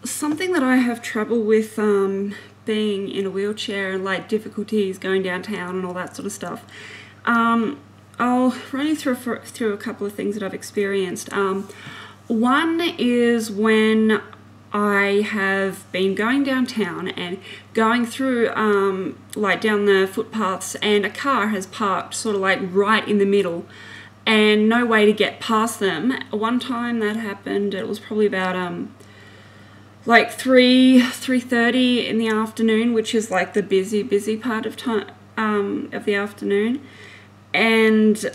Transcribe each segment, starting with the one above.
something that I have trouble with being in a wheelchair and like difficulties going downtown and all that sort of stuff. I'll run you through a couple of things that I've experienced. One is when I have been going downtown and going through like down the footpaths, and a car has parked sort of like right in the middle and no way to get past them. One time that happened, it was probably about like 3:30 in the afternoon, which is like the busy part of time of the afternoon, and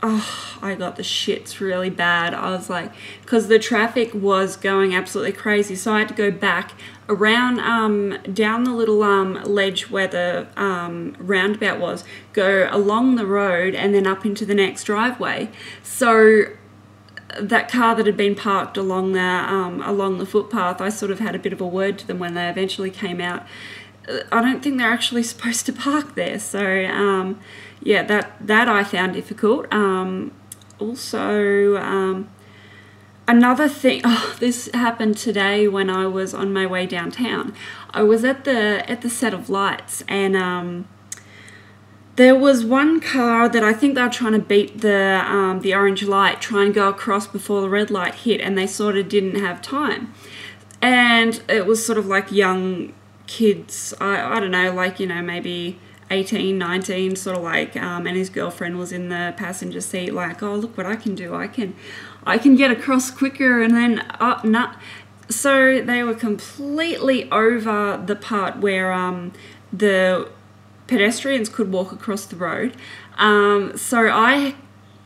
I got the shits really bad. I was like, because the traffic was going absolutely crazy, so I had to go back around down the little ledge where the roundabout was, go along the road and then up into the next driveway. So that car that had been parked along the footpath, I sort of had a bit of a word to them when they eventually came out. I don't think they're actually supposed to park there, so yeah, that I found difficult. Also, another thing, this happened today when I was on my way downtown. I was at the set of lights, and there was one car that I think they were trying to beat the orange light, try and go across before the red light hit, and they sort of didn't have time. And it was sort of like young kids, I don't know, like, you know, maybe 18, 19, sort of like, and his girlfriend was in the passenger seat, like, oh, look what I can do, I can get across quicker, and then nah. So they were completely over the part where the pedestrians could walk across the road. So I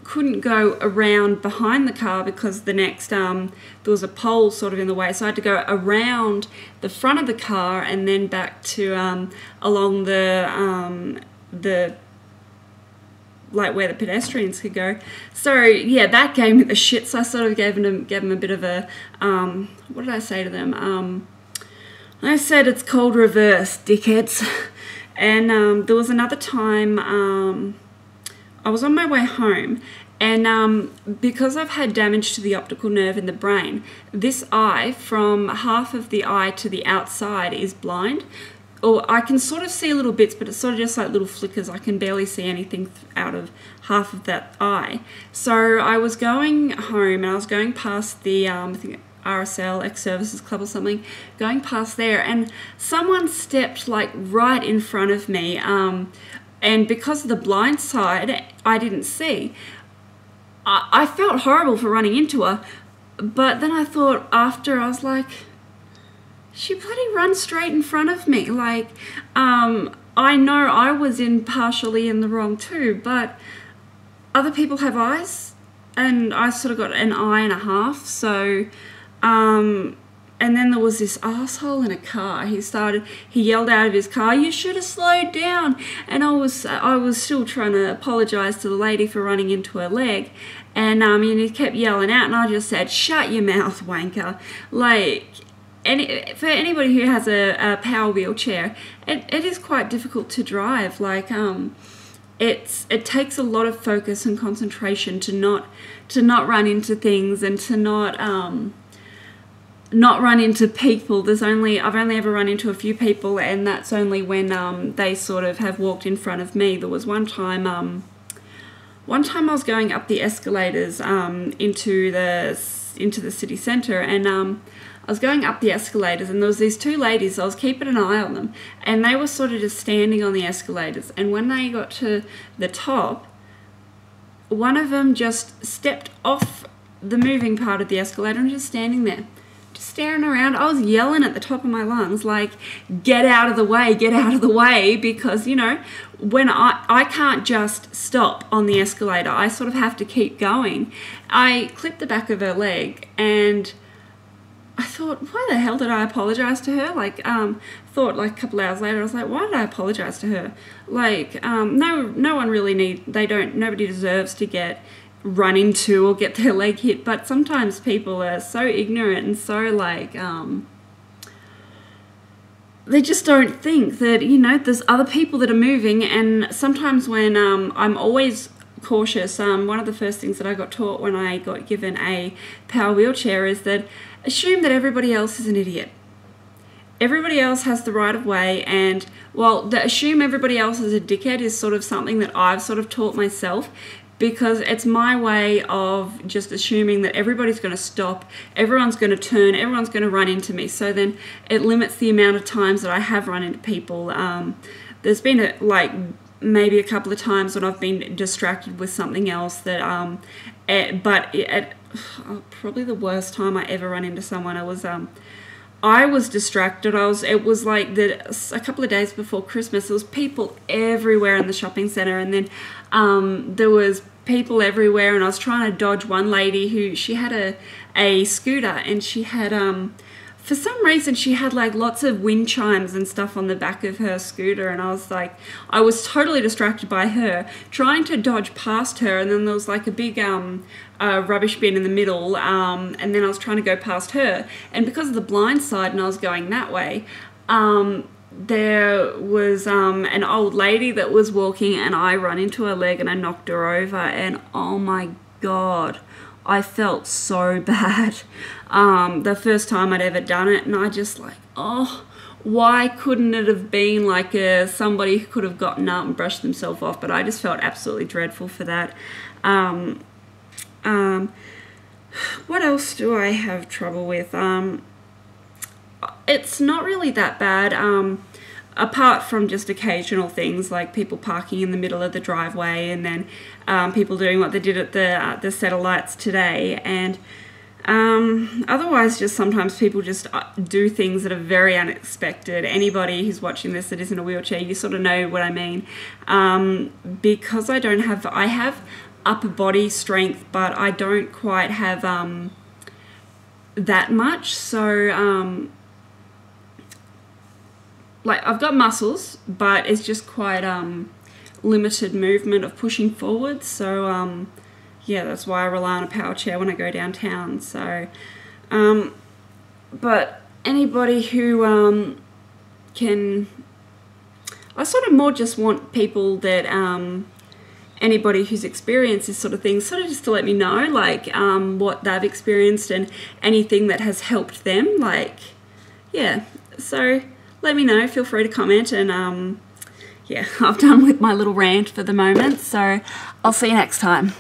couldn't go around behind the car because the next there was a pole sort of in the way, so I had to go around the front of the car and then back to along the like where the pedestrians could go. So yeah, that gave me the shit. So I sort of gave them a bit of a what did I say to them? I said, it's called reverse, dickheads. And there was another time I was on my way home, and because I've had damage to the optical nerve in the brain, this eye, from half of the eye to the outside, is blind. Or I can sort of see little bits, but it's sort of just like little flickers. I can barely see anything out of half of that eye. So I was going home, and I was going past the I think RSL, Ex-Services Club or something, going past there, and someone stepped like right in front of me, and because of the blind side, I didn't see. I felt horrible for running into her, but then I thought after, I was like, she bloody ran straight in front of me. Like, I know I was partially in the wrong too, but other people have eyes, and I sort of got an eye and a half, so and then there was this asshole in a car. He yelled out of his car, "You should have slowed down." And I was still trying to apologize to the lady for running into her leg, and he kept yelling out, and I just said, "Shut your mouth, wanker." Like, for anybody who has a power wheelchair, it is quite difficult to drive. Like, it takes a lot of focus and concentration to not run into things, and to not run into people. I've only ever run into a few people, and that's only when they sort of have walked in front of me. There was one time I was going up the escalators into the city centre, and I was going up the escalators, and there was these two ladies. I was keeping an eye on them, and they were sort of just standing on the escalators, and when they got to the top, one of them just stepped off the moving part of the escalator and just standing there, just staring around. I was yelling at the top of my lungs, like, get out of the way, because, you know, when I can't just stop on the escalator, I sort of have to keep going. I clipped the back of her leg, and I thought, why the hell did I apologize to her? Like, thought like a couple hours later, I was like, why did I apologize to her? Like, no one really nobody deserves to get run into or get their leg hit, but sometimes people are so ignorant and so like, they just don't think that, you know, there's other people that are moving. And sometimes when I'm always cautious, one of the first things that I got taught when I got given a power wheelchair is that assume that everybody else is an idiot. everybody else has the right of way, and well, to assume everybody else is a dickhead is sort of something that I've sort of taught myself, because it's my way of just assuming that everybody's going to stop, everyone's going to turn, everyone's going to run into me. So then it limits the amount of times that I have run into people. There's been like maybe a couple of times when I've been distracted with something else that probably the worst time I ever run into someone, I was distracted. It was like a couple of days before Christmas. There was people everywhere in the shopping centre, and then there was people everywhere, and I was trying to dodge one lady who she had a scooter, and she had for some reason she had like lots of wind chimes and stuff on the back of her scooter, and I was totally distracted by her trying to dodge past her, and then there was like a big rubbish bin in the middle, and then I was trying to go past her, and because of the blind side and I was going that way, there was an old lady that was walking, and I run into her leg and I knocked her over, and oh my god, I felt so bad. The first time I'd ever done it, and I just like, oh, why couldn't it have been like somebody who could have gotten up and brushed themselves off? But I just felt absolutely dreadful for that. What else do I have trouble with? It's not really that bad, apart from just occasional things like people parking in the middle of the driveway, and then people doing what they did at the set of lights today, and otherwise just sometimes people just do things that are very unexpected. Anybody who's watching this that isn't a wheelchair, you sort of know what I mean. Because I have upper body strength, but I don't quite have that much, so like I've got muscles, but it's just quite limited movement of pushing forward, so yeah, that's why I rely on a power chair when I go downtown. So but anybody who I sort of more just want people that anybody who's experienced this sort of thing, sort of just to let me know, like, what they've experienced and anything that has helped them, like, yeah, so let me know, feel free to comment, and, yeah, I've done with my little rant for the moment, so I'll see you next time.